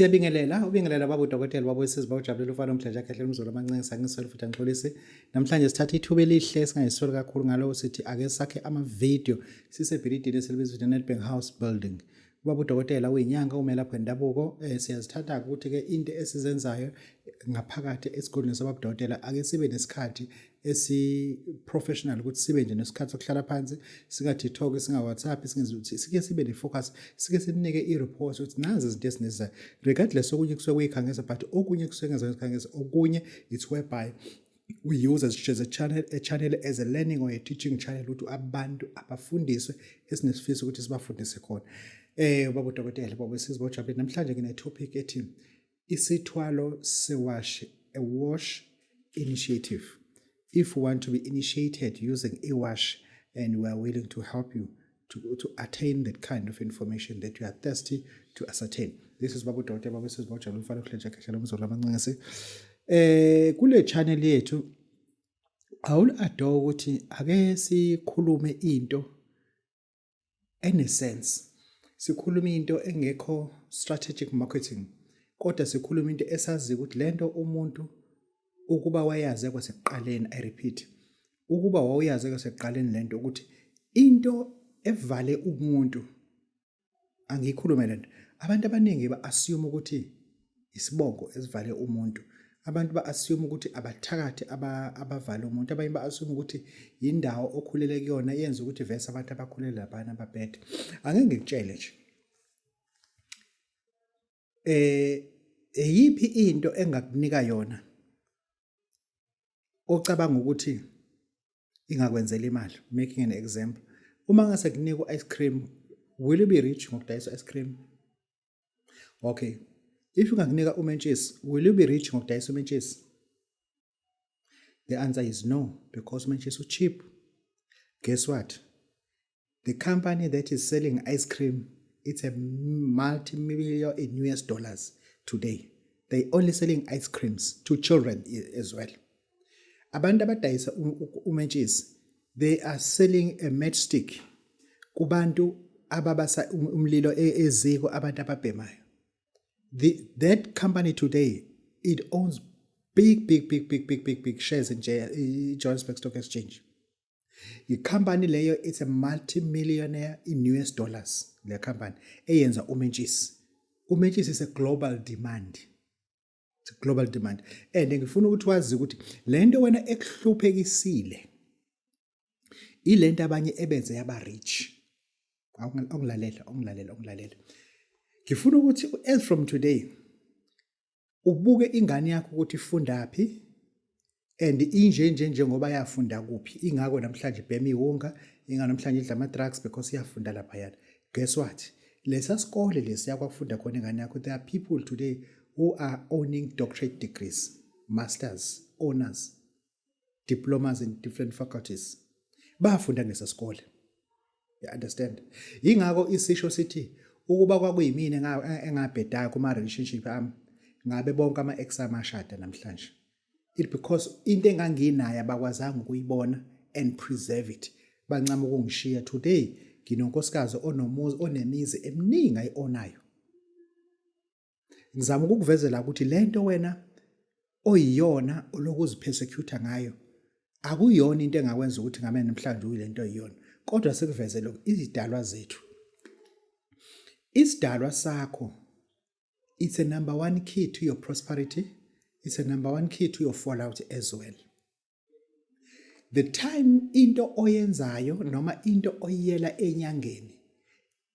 Ubingelela baba udokotela baba wesizwe bawujabulela ufana umdlaja kahle umzulu amancane sangisela futhi angixolise. Namhlanje sithatha ithuba elihle singayisoli kakhulu ngalo sithi ake sakhe ama-video sisebhilidini esilibiza ukuthi Nedbank House Building. Ubaba udokotela uyinyanga umelaphi wendabuko siyazithatha ukuthi ke into esizenzayo ngaphakathi esigodini sababa udokotela ake sibe nesikhathi esi-professional ukuthi sibe nje nesikhathi sokuhlala phansi singa-TikTok singa-WhatsApp singezuthi sike sibe ne-focus sike sinike i-report ukuthi nazi izinto esineza regardless okunye kusuke kuyikhangisa but okunye kusuke ngezikhangisa okunye it's whereby we use as a channel as a learning or a teaching channel ukuthi abantu abafundiswe esinesifisa ukuthi sibafundise khona. Ubaba udokotela baba wesizwe bawujabulela namhlanje ngine-topic ethi isithwalo se-wash, a wash initiative. If you want to be initiated using e-wash and we are willing to help you to attain that kind of information that you are thirsty to ascertain. This is Babu Dr. Babu says about Jalufano Fletcher Kashalamazolamanasi. Kule channel yethu awul adore ukuthi ake sikhulume into ene sense. Sikhulume into engekho strategic marketing. Kodwa sikhuluma into esazi ukuthi lento umuntu ukuba wayazi kwasekuqaleni, I repeat, ukuba wayazi kwasekuqaleni lento ukuthi into evale umuntu angikhulume lento. Abantu abaningi ba-assume ukuthi isibongo esivale umuntu. Abantu ba-assume ukuthi abathakathi abavale umuntu. Abanye ba-assume ukuthi yindawo okhulele kuyona yenza ukuthi vese abantu abakhulela labana ababhede. Angeke ngikutshele nje. Yiphi into engakunika yona ocabanga ukuthi ingakwenzela imali? Making an example. Uma ngase kunika ice cream, will you be rich ngokudayisa ice cream? Okay. If ungakunika umentshisi, will you be rich ngokudayisa umentshisi? The answer is no, because umentshisi is cheap. Guess what? The company that is selling ice cream, it's a multi-million in US dollars today. They only selling ice creams to children as well. Abantu abadayisa umentshisi, they are selling a matchstick kubantu ababasa umlilo eziko abantu ababhemayo. That company today, it owns big shares in Johannesburg Stock Exchange. The company leyo, it's a multi-millionaire in US dollars. The company eyenza umentshisi. Umentshisi is a global demand. It's a global demand. And ngifuna ukuthi wazi ukuthi lento wena ekuhluphekisile ilento abanye ebenze yaba rich. Onglalela. Ngifuna ukuthi as from today ubuke ingane yakho ukuthi ifunda phi and inje ngoba yafunda kuphi. Ingako namhlanje ibhema iwunga, ingane namhlanje idla ama drugs because iyafunda lapha yana. Guess what? Lesa sikole lesiya kwakufunda khona ingane yakho, there are people today who are owning doctorate degrees, masters, honors, diplomas in different faculties. Bafunda ngesa sikole. You understand? Ingako isisho sithi ukuba kwakuyimina engabhedayo kuma relationship ami ngabe bonke ama ex amashada namhlanje. It because into enganginayo abakwazanga ukuyibona and preserve it. Bancama ukungishiya today nginonkosikazi onomuzi onemizi eminingi ayionayo. Ngizama ukukuvezela ukuthi lento wena oyiyona olokuzipersecute ngayo akuyona into engakwenza ukuthi ngabe namhlanje uyilento oyiyona. Kodwa sekuvezela izidalwa zethu. Isidalwa sakho, it's a number one key to your prosperity. It's a number one key to your fallout as well. The time into oyenzayo noma into oyela enyangeni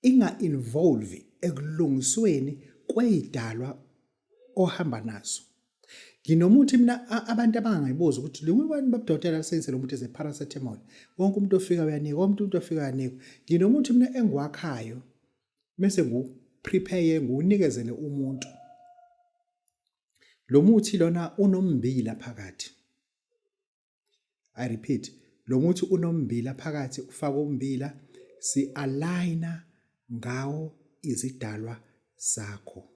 inga-involve ekulungisweni kweyidalwa ohamba nazo. Nginomuthi mina abantu abangayibuza ukuthi liwubani babudokotela senze lo muntu eze paracetamol. Wonke umuntu ofika uyanika, wonke umuntu ofika uyanika. Nginomuthi mina engiwakhayo bese ngu-prepare nguwunikezele umuntu. Lo muthi lona unombila phakathi. I repeat, lo muthi unombila phakathi, ufaka umbila, si-aligna ngawo izidalwa zakho.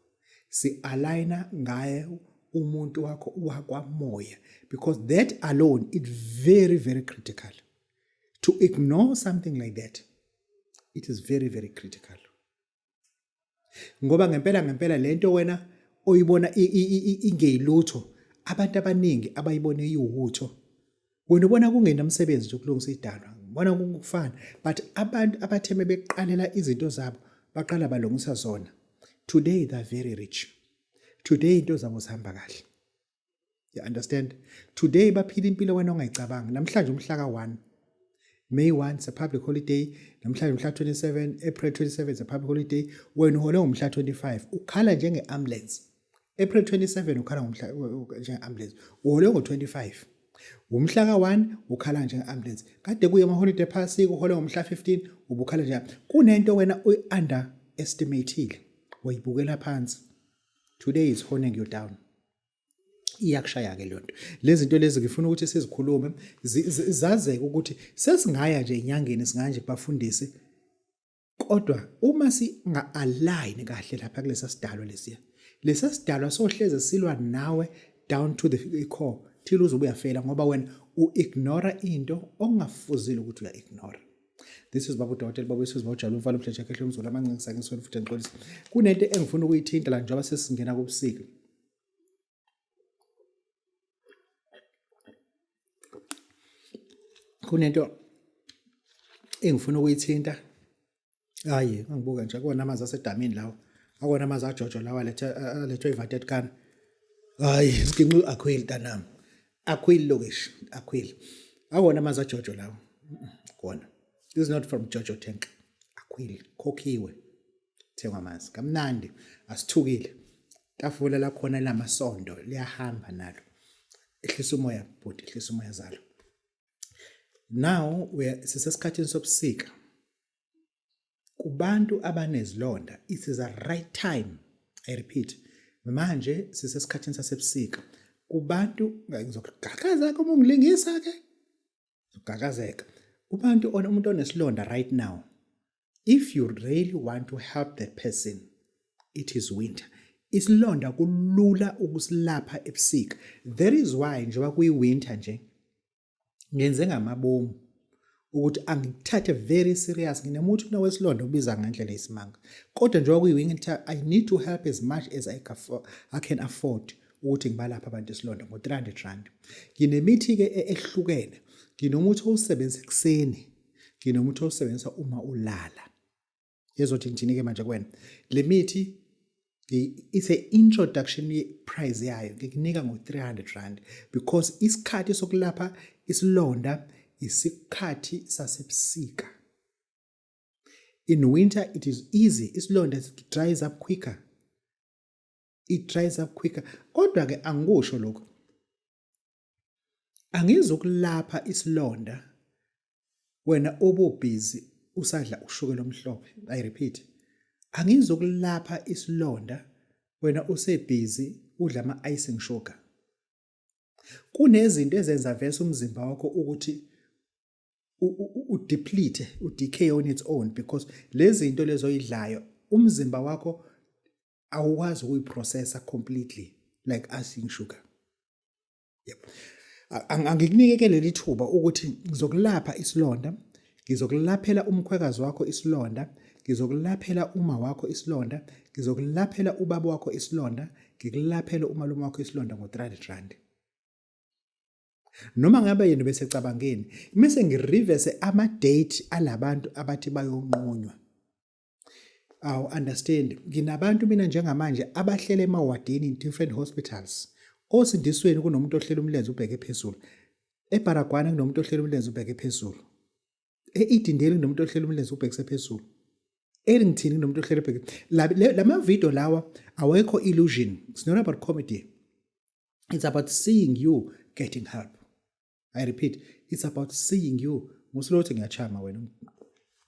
Si-aligna ngayo umuntu wakho wakwamoya, because that alone is very critical. To ignore something like that, it is very critical. Ngoba ngempela lento wena oyibona ingeyilutho abantu abaningi abayibone iwutho wena ubona kungenamsebenzi nje kulungisa idalwa ubona kufana but abantu abatheme beqalela izinto zabo baqala balungisa zona today they are very rich today into zabo zihamba kahle you understand today baphila impilo wena ongayicabanga namhlanje umhla ka1 May 1 is a public holiday namhlanje umhla 27 April 27 is a public holiday wena uhole ngomhla 25 ukhala njenge ambulance April 27 ukhala ngomhla njenge ambulance uhole ngo25 umhla ka1 ukhala njenge ambulance kade kuye ama holiday phasi uhole ngomhla 15 ubukhala nje kunento wena uyi-underestimateile wayibukela phansi today is honing you down iyakushaya ke lonto lezi zinto lezi ngifuna ukuthi sizikhulume zazeke ukuthi sesingaya nje enyangeni singanje kubafundisi kodwa uma singa-align kahle lapha kulesa sidalwa lesiya lesa sidalwa sohleze silwa nawe down to the core till uzobe uyafela ngoba wena u-ignora into ongafuzile ukuthi uya-ignora. This is Babu Dr. Babu Yesus Bawujalu Mfalo Mhleja Kahle Umzulu amancinci ngisona futhi ngiqolisa. Kunento engifuna ukuyithinta la njengoba sesingena kubusika. Kunento engifuna ukuyithinta. Hayi, ngibuka nje akona amanzi asedamini lawo. Akona amanzi ajojo lawa lethwe ivated can. Hayi, siginqu akhwili tanami. Akhwili lokish, akhwili. Akona amanzi ajojo lawo. Kona. This is not from Jojo Tank. Akhwili, khokhiwe. Thengwa amanzi. Kamnandi, asithukile. Tafula la khona lamasondo liyahamba nalo. Ehlisa umoya bhuti, ehlisa umoya zalo. Now sisesikhathini sobusika. Kubantu abanezilonda, it is a right time. I repeat. Manje sisesikhathini sasebusika. Kubantu ngizokugagaza uma ungilingisa ke. Ukugagazeka. Kubantu umuntu onesilonda right now. If you really want to help that person, it is winter. Isilonda kulula ukusilapha ebusika. That is why njengoba kuyi-winter nje ngenze ngamabomu ukuthi angithathe very serious nginemuntu nawesilonda ubiza ngendlela yesimanga. Kodwa njengoba kuyi-winter I need to help as much as I can afford ukuthi ngibalapha abantu isilonda ngo-300 rand. Nginemithi ke ehlukene. Nginomuthi owusebenzisa ekseni. Nginomuthi owusebenzisa uma ulala. Yezothi ngithini ke manje kuwena. Le mithi it's an introduction price yayo ngikunika ngo-300 rand because isikhathi sokulapha isilonda isikhathi sasebusika. In winter it is easy. Isilonda it dries up quicker. It dries up quicker. Kodwa ke angikusho lokho. Angizokulapha isilonda wena obubhizi usadla ushukela omhlophe. I repeat. Angizokulapha isilonda wena usebhizi udla ama-icing sugar. Kunezinto ezenza vese umzimba wakho ukuthi udeplete, udecay on its own because lezi zinto lezo oyidlayo umzimba wakho awukwazi ukuyiprocessa completely like icing sugar. Yep. Angikunike ke leli thuba ukuthi ngizokulapha isilonda, ngizokulaphela umkhwekazi wakho isilonda, ngizokulaphela uma wakho isilonda, ngizokulaphela ubaba wakho isilonda, ngikulaphela umalume wakho isilonda ngo-300 rand. Noma ngabe yena bese cabangeni, bese ngireverse ama-date alabantu abathi bayonqunywa. Aw understand, nginabantu mina njengamanje abahlele emawadini in different hospitals. Osindisweni kunomuntu ohlela umlenze ubheke phezulu. eBaragwana kunomuntu ohlela umlenze ubheke phezulu. eIdindeni kunomuntu ohlela umlenze ubhekise phezulu. eRingthini kunomuntu ohlela ubheke. Lama video lawa awekho illusion. It's not about comedy. It's about seeing you getting help. I repeat, it's about seeing you. Musulothi ngiyachama wena.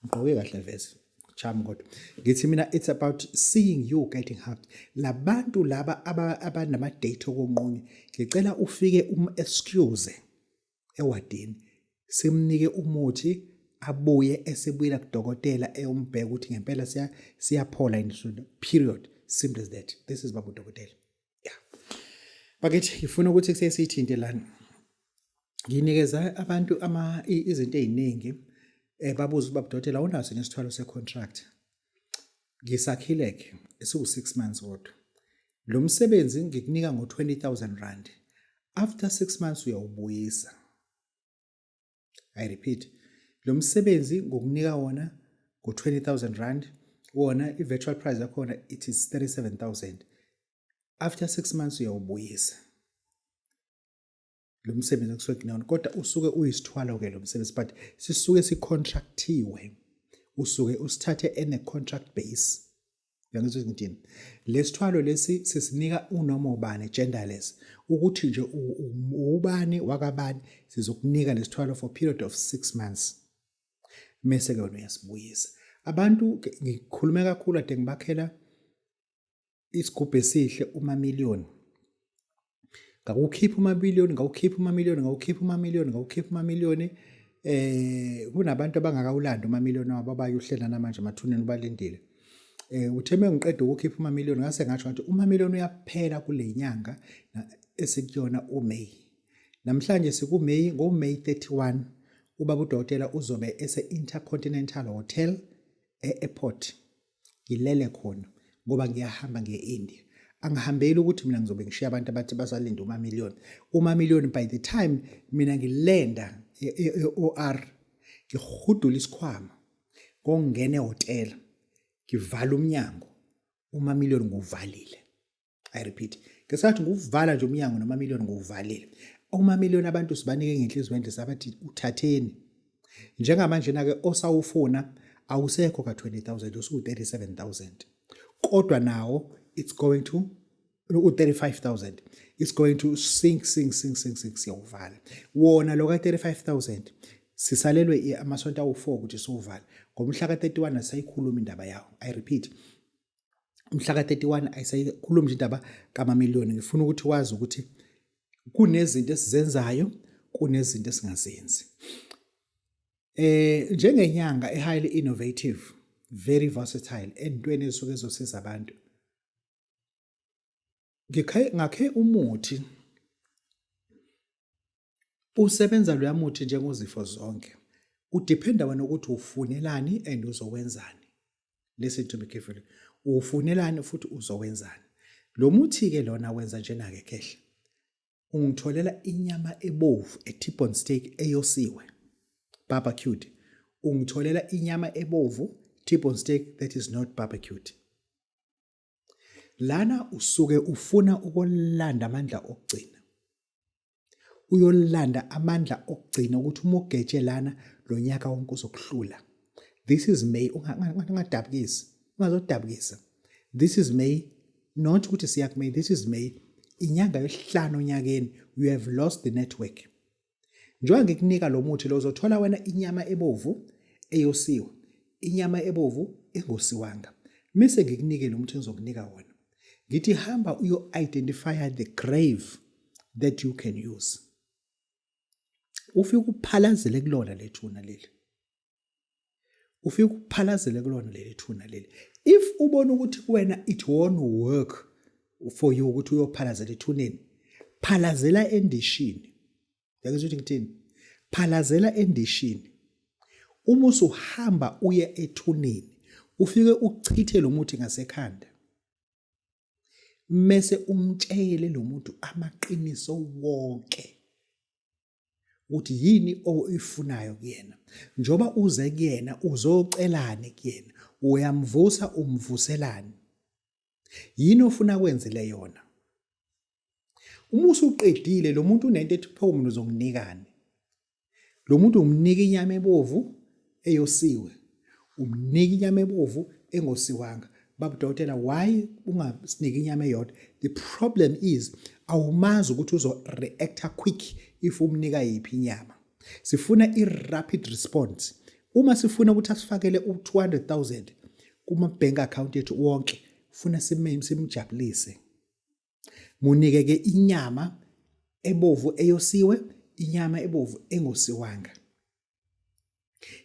Ngqoke kahle vese. Chama kodwa. Ngithi mina it's about seeing you getting help. Labantu laba abanama date okunqunye. Ngicela ufike excuse ewadini. Simnike umuthi abuye esebuyela kudokotela eyombheka ukuthi ngempela siyaphola insulu. Period. Simple as that. This is Babu Dokotela. Yeah. Bakithi ngifuna ukuthi kusesithinte lana. Nginikeza abantu izinto eziningi babuza uBaba Dokotela unaso nesithwalo secontract. Ngisakhileke esiku 6 months kodwa. lo msebenzi ngikunika ngo-20,000 rand. After 6 months uyawubuyisa. I repeat, lo msebenzi ngokunika wona ngo-20,000 rand, wona i-virtual price yakhona it is 37,000. After 6 months uyawubuyisa lo msebenzi kusuke kunawona, kodwa usuke uyisithwalo ke lo msebenzi, but sisuke sicontractiwe, usuke usithathe ene contract base. Uyangizwa ngithini? Lesithwalo lesi sisinika unoma ubani genderless, ukuthi nje ubani wakabani sizokunika lesithwalo for period of 6 months. Mase ke wena uyasibuyisa. Abantu ngikhulume kakhulu ade ngibakhela isigubhu esihle umamiliyoni. Ngawukhipha umamiliyoni, ngawukhipha umamiliyoni, ngawukhipha umamiliyoni, ngawukhipha umamiliyoni. Kunabantu abangakawulanda umamiliyoni wabo abayuhlela namanje mathuneni balindile. Utheme ngiqeda ukukhipha umamiliyoni ngase ngasho ukuthi umamiliyoni uyaphela kule nyanga esikuyona uMay. Namhlanje sikuMay, ngoMay 31 ubaba uDokotela uzobe ese-Intercontinental Hotel e-airport. Ngilele khona ngoba ngiyahamba ngiye-India. Angihambeli ukuthi mina ngizobe ngishiya abantu abathi basalinda umamiliyoni. Umamiliyoni by the time mina ngilenda e-OR ngihudula isikhwama ngongena ehotel ngivala umnyango, umamiliyoni nguvalile. I repeat, ngesathi nguvala nje umnyango nomamiliyoni nguvalile. Umamiliyoni abantu sibanike ngenhliziyo enhle sabathi uthatheni. Njengamanje na ke osawufuna awusekho ka 20,000 usuku 37,000. Kodwa nawo it's going to 35,000. It's going to sink siyawuvala. Wona lo ka 35,000 sisalelwe amasonto awu4 ukuthi siwuvala. Ngomhla ka 31 asayikhuluma indaba yawo. I repeat, umhla ka 31 ayisayikhuluma nje indaba kamamiliyoni. Ngifuna ukuthi wazi ukuthi kunezinto esizenzayo, kunezinto esingazenzi. Njengenyanga highly innovative, very versatile entweni esuke ezosiza abantu. Ngakhe umuthi usebenza lo yamuthi njengozifo zonke. Udependa wena ukuthi ufunelani and uzowenzani. Listen to me carefully. Ufunelani futhi uzowenzani. Lo muthi ke lona wenza njena ke kehle. Ungitholela inyama ebovu, a T-bone steak eyosiwe, barbecued. Ungitholela inyama ebovu, T-bone steak that is not barbecued. Lana usuke ufuna ukolanda amandla okugcina. Uyolanda amandla okugcina ukuthi uma ugetshe lana lo nyaka wonke uzokuhlula. This is May, ungadabukisi, ungazodabukisa. This is May, not ukuthi siya May, this is May. Inyanga yesihlanu onyakeni, you have lost the network. Njengoba ngikunika lo muthi lo uzothola wena inyama ebovu eyosiwe, inyama ebovu engosiwanga. Mise ngikunike lo muthi engizokunika wona. Ngithi hamba uyo-identify the grave that you can use. Ufike uphalazele kulona lethuna leli. Ufike uphalazele kulona leli thuna leli. If ubona ukuthi kuwena it won't work for you ukuthi uyophalazela ethuneni, phalazela endishini. Yakuzwa ukuthi ngithini? Phalazela endishini. Uma usuhamba uye ethuneni, ufike uchithe lo muthi ngasekhanda. Mese umtshele lo muntu amaqiniso wonke uthi yini oyifunayo kuyena. Njoba uze kuyena uzocelane kuyena, uyamvusa umvuselani. Yini ofuna kwenzele yona. Uma usuqedile lo muntu unento ethi pho mina uzonginikani. Lo muntu umnika inyama ebovu eyosiwe. Umnika inyama ebovu engosiwanga. Baba Dokotela, why ungasiniki inyama eyodwa? The problem is awumazi ukuthi uzo-reacta quick if umnika yiphi inyama. Sifuna i-rapid response. Uma sifuna ukuthi asifakele u-200,000 kuma-bank account yethu wonke, ufuna simjabulise. Munike ke inyama ebovu eyosiwe, inyama ebovu engosiwanga.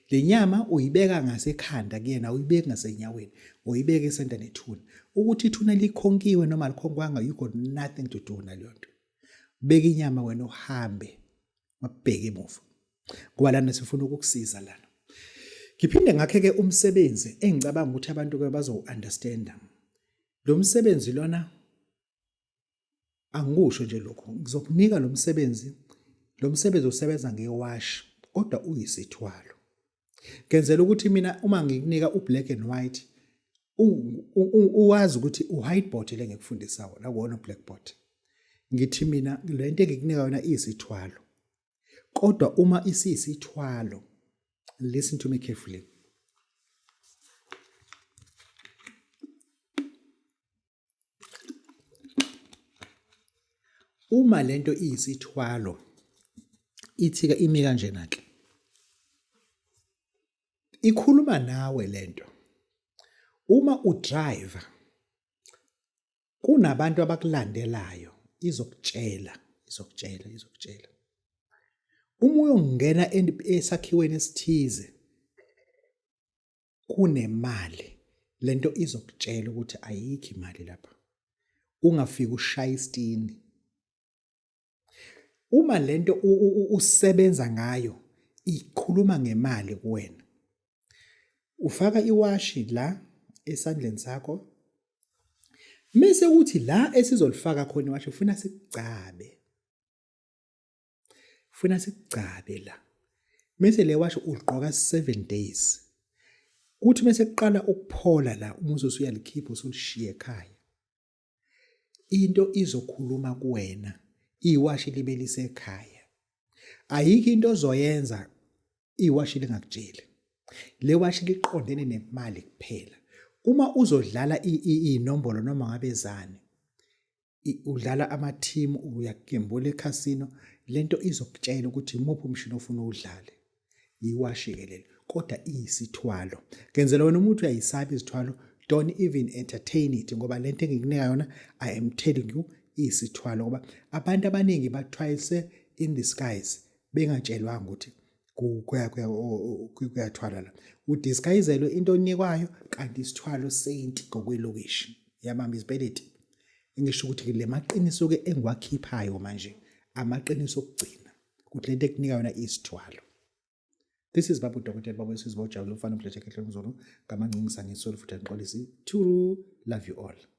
Le nyama uyibeka ngasekhanda kuyena, uyibeka ngasenyaweni, uyibeka esenta nethuna. Ukuthi ithuna likhonkiwe noma likhonkwanga, you got nothing to do naleyo nto. Beka inyama wena uhambe, mabheke emuva. Ngoba lana sifuna ukukusiza lana. Ngiphinde ngakhe ke umsebenzi engicabanga ukuthi abantu ke bazo-understanda. Lo msebenzi lona angikusho nje lokho ngizokunika lo msebenzi usebenza ngewash kodwa uyisithwalo ngenzela ukuthi mina uma ngikunika ublack and white uwazi ukuthi whiteboard le ngikufundisa wona akuwona blackboard ngithi mina lento engikunika yona isithwalo kodwa uma isisithwalo listen to me carefully uma lento iyisithwalo ithika imi kanjena ke ikhuluma nawe lento uma udriver kunabantu abakulandelayo izokutshela uma uyongena esakhiweni esithize kunemali lento izokutshela ukuthi ayikho imali lapha ungafika ushaya isitini uma lento usebenza ngayo ikhuluma ngemali kuwena ufaka iwashi la esandleni sakho mase uthi la esizolifaka khona iwashi ufuna sikucabe la mase le washi uligqoka 7 days kuthi mase kuqala ukuphola la umuzi usuyalikhipha usulishiya ekhaya into izokhuluma kuwena iwashi libe lisekhaya ayikho into ozoyenza iwashi lingakutsheli le washi liqondene nemali kuphela uma uzodlala inombolo noma ngabe zani udlala ama team uyagembula eCasino lento izokutshela ukuthi imuphi umshini ofuna udlale iwashi ke lelo kodwa iyisithwalo ngenzela wena umuntu uyayisaba izithwalo don't even entertain it ngoba lento engikunika yona I am telling you isithwalo ngoba abantu abaningi bathwayise in the skies bengatshelwanga ukuthi kuyathwala la udisguiselwe into onikwayo kanti isithwalo saint ngokwelokishi yabamba izibeleti ngisho ukuthi le maqiniso ke engiwakhiphayo manje amaqiniso okugcina ukuthi lento ekunika yona isithwalo. This is Babu Dr. Babu Sizbo Jabulu Fana Pleasure Kehle Mzulu ngamancinci sangisolo futhi angiqolisi to love you all.